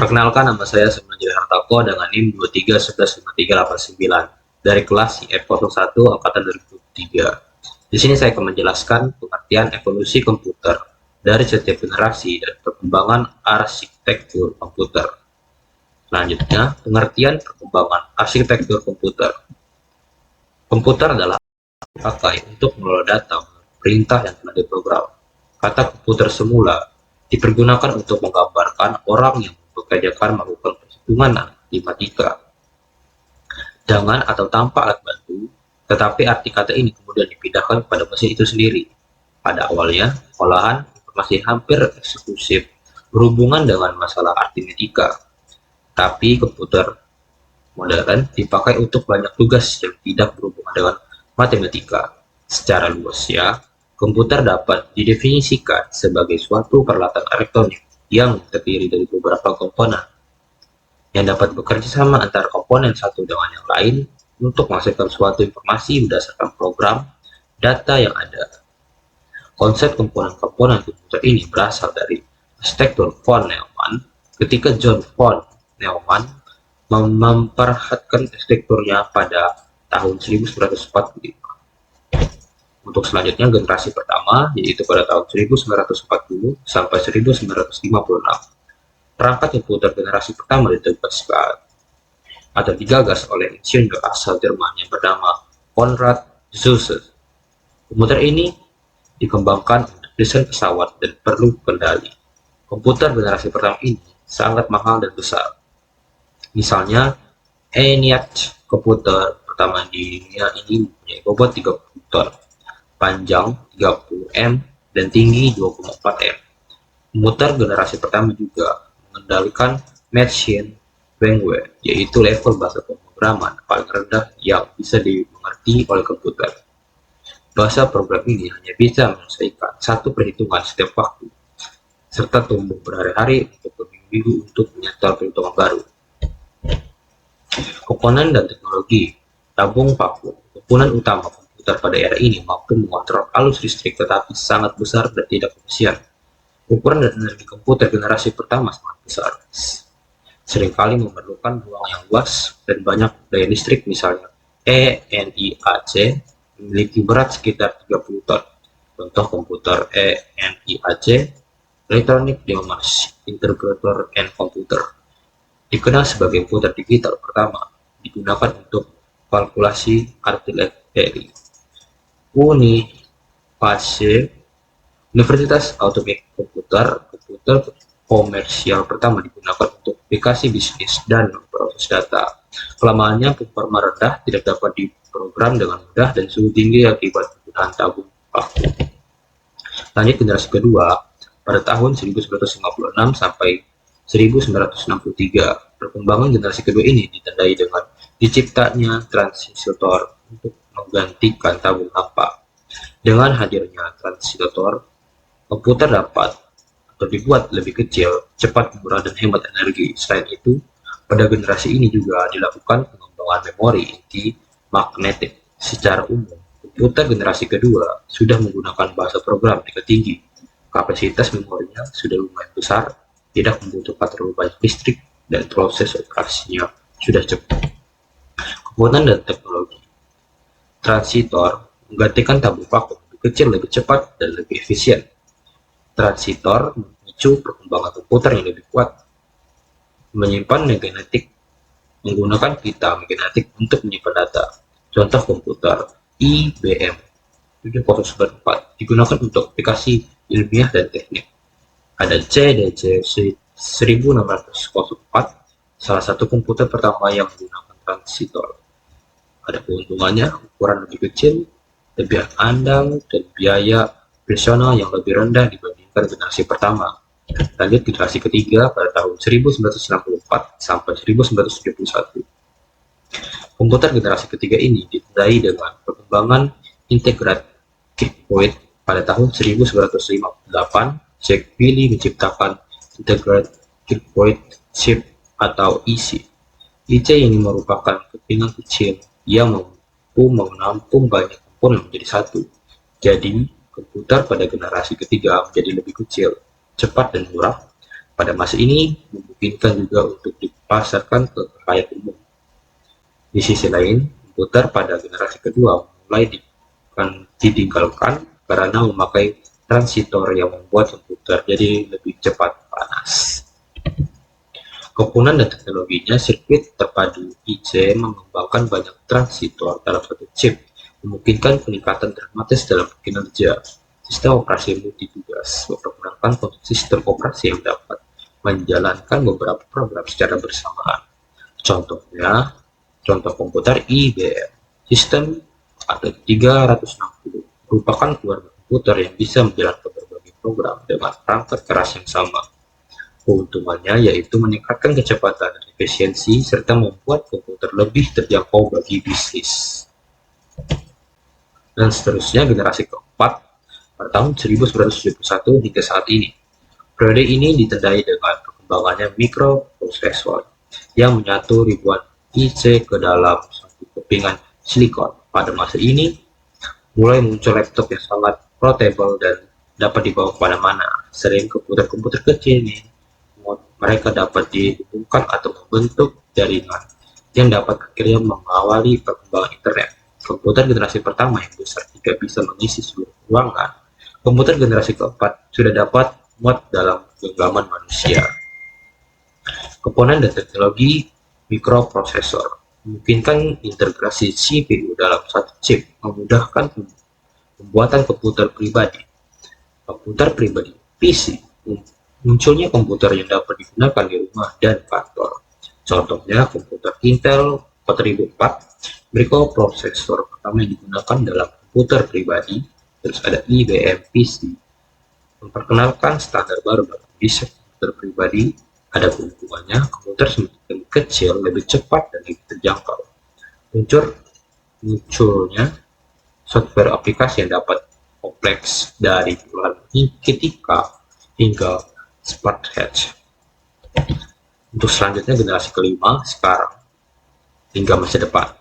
Perkenalkan, nama saya Sumanjaya Hartako dengan NIM 23115389 dari kelas IF01 angkatan 2003. Di sini saya akan menjelaskan pengertian evolusi komputer dari setiap generasi dan perkembangan arsitektur komputer. Selanjutnya, pengertian perkembangan arsitektur komputer. Komputer adalah dipakai untuk mengelola data, perintah yang telah diprogram. Kata komputer semula dipergunakan untuk menggambarkan orang yang bekerjakan melakukan perhitungan matematika dengan atau tanpa alat bantu, tetapi arti kata ini kemudian dipindahkan kepada mesin itu sendiri. Pada awalnya, olahan informasi hampir eksklusif berhubungan dengan masalah aritmetika, tapi komputer modern dipakai untuk banyak tugas yang tidak berhubungan dengan matematika. Secara luasnya, komputer dapat didefinisikan sebagai suatu peralatan elektronik yang terdiri dari beberapa komponen yang dapat bekerja sama antara komponen satu dengan yang lain untuk menghasilkan suatu informasi berdasarkan program data yang ada. Konsep komponen-komponen komputer ini berasal dari arsitektur von Neumann ketika John von Neumann memperhatikan arsitekturnya pada tahun 1945. Untuk selanjutnya, generasi pertama, yaitu pada tahun 1940 sampai 1956. Perangkat komputer generasi pertama ditegaskan atau digagas oleh insinyur asal Jerman yang bernama Konrad Zuse. Komputer ini dikembangkan untuk desain pesawat dan perlu kendali. Komputer generasi pertama ini sangat mahal dan besar. Misalnya, ENIAC komputer pertama di dunia ini mempunyai bobot 30 ton, panjang 30 m, dan tinggi 24 m. Komputer generasi pertama juga mengendalikan machine language, yaitu level bahasa pemrograman paling rendah yang bisa dimengerti oleh komputer. Bahasa program ini hanya bisa menyelesaikan satu perhitungan setiap waktu, serta tumbuh berhari-hari untuk berminggu untuk menyetor perhitungan baru. Komponen dan teknologi. Tabung vakum, komponen utama komputer pada era ini mampu mengontrol arus listrik tetapi sangat besar dan tidak efisien. Ukuran dan energi komputer generasi pertama sangat besar, seringkali memerlukan ruang yang luas dan banyak daya listrik. Misalnya ENIAC memiliki berat sekitar 30 ton. Contoh komputer ENIAC, Electronic Device Integrator and Computer, dikenal sebagai komputer digital pertama digunakan untuk kalkulasi artileri. Universitas Automatic Komputer komersial pertama digunakan untuk aplikasi bisnis dan proses data. Kelemahannya, performa rendah, tidak dapat diprogram dengan mudah, dan suhu tinggi akibat penggunaan tabung vakum. Lanjut generasi kedua, pada tahun 1956 sampai 1963. Perkembangan generasi kedua ini ditandai dengan diciptanya transistor untuk menggantikan tabung hampa. Dengan hadirnya transistor, komputer dapat atau dibuat lebih kecil, cepat, murah, dan hemat energi. Selain itu, pada generasi ini juga dilakukan pengembangan memori inti magnetik. Secara umum, komputer generasi kedua sudah menggunakan bahasa program tingkat tinggi. Kapasitas memorinya sudah lumayan besar, tidak membutuhkan terlalu banyak listrik, dan proses operasinya sudah cepat. Komponen dan teknologi. Transistor menggantikan tabung vakum, lebih kecil, lebih cepat, dan lebih efisien. Transistor memicu perkembangan komputer yang lebih kuat, menyimpan magnetik, menggunakan pita magnetik untuk menyimpan data. Contoh komputer IBM 7094 digunakan untuk aplikasi ilmiah dan teknik. Ada CDC 1604, salah satu komputer pertama yang menggunakan transistor. Ada keuntungannya, ukuran lebih kecil, lebih andal, dan biaya operasional yang lebih rendah dibandingkan generasi pertama. Lanjut generasi ketiga pada tahun 1964 sampai 1971. Komputer generasi ketiga ini ditandai dengan perkembangan integrated circuit. Pada tahun 1958, Jack Billy menciptakan integrated circuit chip atau IC. IC ini merupakan kepingan kecil yang mampu menampung banyak komponen menjadi satu. Jadi, komputer pada generasi ketiga menjadi lebih kecil, cepat, dan murah, Pada masa ini memungkinkan juga untuk dipasarkan ke khalayak umum. Di sisi lain, komputer pada generasi kedua mulai ditinggalkan karena memakai transistor yang membuat komputer jadi lebih cepat panas. Komponen dan teknologinya, sirkuit terpadu IC mengembangkan banyak transistor dalam satu chip, memungkinkan peningkatan dramatis dalam kinerja. Sistem operasi multitugas memperkenalkan sistem operasi yang dapat menjalankan beberapa program secara bersamaan. Contoh komputer IBM sistem atau 360 merupakan keluarga komputer yang bisa menjalankan berbagai program dengan perangkat keras yang sama. Keuntungannya yaitu meningkatkan kecepatan dan efisiensi serta membuat komputer lebih terjangkau bagi bisnis. Dan seterusnya generasi keempat pada tahun 1971 hingga saat ini. Periode ini ditandai dengan perkembangannya mikroprosesor yang menyatu ribuan IC ke dalam satu kepingan silikon. Pada masa ini mulai muncul laptop yang sangat portable dan dapat dibawa kemana-mana. Selain komputer-komputer kecil ini, mereka dapat dihubungkan atau membentuk jaringan yang dapat akhirnya mengawali perkembangan internet. Komputer generasi pertama yang besar jika bisa mengisi seluruh ruangan. Komputer generasi keempat sudah dapat muat dalam genggaman manusia. Komponen dan teknologi mikroprosesor memungkinkan integrasi CPU dalam satu chip, memudahkan pembuatan komputer pribadi. Komputer pribadi PC, munculnya komputer yang dapat digunakan di rumah dan kantor. Contohnya komputer Intel 4004, mikroprosesor pertama yang digunakan dalam komputer pribadi. Terus ada IBM PC, memperkenalkan standar baru dalam desain komputer pribadi. Ada keuntungannya, komputer semakin kecil, lebih cepat, dan lebih terjangkau. Munculnya software aplikasi yang dapat kompleks dari puluhan ketika hingga smart hatch. Untuk selanjutnya generasi kelima sekarang hingga masa depan.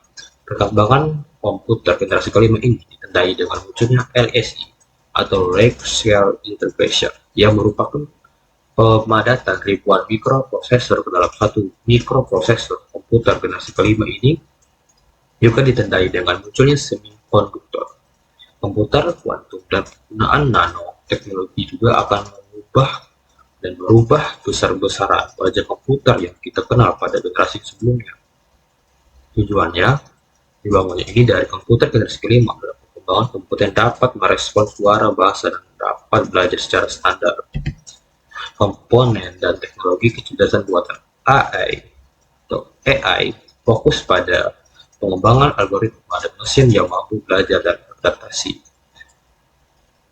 Perkembangan komputer generasi kelima ini ditandai dengan munculnya LSI atau Large Scale Integration yang merupakan pemadatan ribuan mikroprosesor ke dalam satu mikroprosesor. Komputer generasi kelima ini juga ditandai dengan munculnya semikonduktor, komputer kuantum, dan penggunaan nano teknologi juga akan merubah besar-besaran wajah komputer yang kita kenal pada generasi sebelumnya. Tujuannya, dibangunnya ini dari komputer generasi kelima adalah perkembangan komputer yang dapat merespons suara, bahasa, dan dapat belajar secara standar. Komponen dan teknologi kecerdasan buatan AI fokus pada pengembangan algoritma dan mesin yang mampu belajar dan beradaptasi.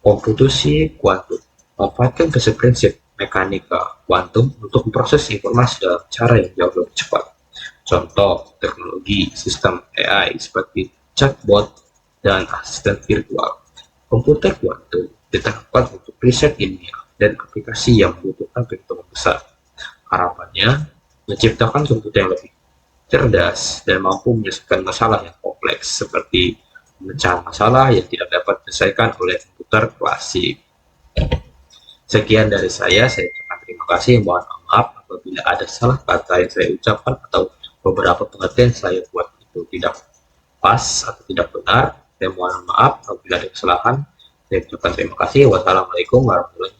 Komputasi kuantum memanfaatkan prinsip mekanika kuantum untuk memproses informasi dalam cara yang jauh lebih cepat. Contoh teknologi sistem AI seperti chatbot dan asisten virtual. Komputer kuantum diterapkan untuk riset ilmiah dan aplikasi yang membutuhkan perhitungan besar. Harapannya menciptakan komputer yang lebih cerdas dan mampu menyelesaikan masalah yang kompleks seperti pemecahan masalah yang tidak dapat diselesaikan oleh komputer klasik. Sekian dari saya ucapkan terima kasih. Mohon maaf apabila ada salah kata yang saya ucapkan atau beberapa pengertian saya buat itu tidak pas atau tidak benar. Saya mohon maaf apabila ada kesalahan. Saya ucapkan terima kasih. Wassalamualaikum warahmatullahi wabarakatuh.